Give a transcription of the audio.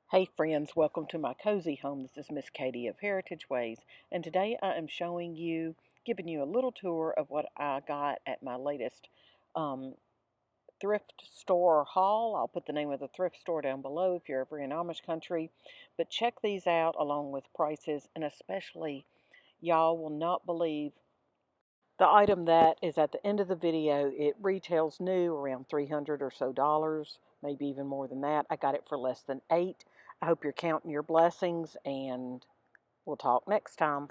Hey friends, welcome to my cozy home. This is Miss Katie of Heritage Ways, and today I am giving you a little tour of what I got at my latest um, thrift store haul. I'll put the name of the thrift store down below if you're ever in Amish country, but check these out along with prices, and especially y'all will not believe the item that is at the end of the video. It retails new around $300 or so, maybe even more than that. I got it for less than $8. I hope you're counting your blessings, and we'll talk next time.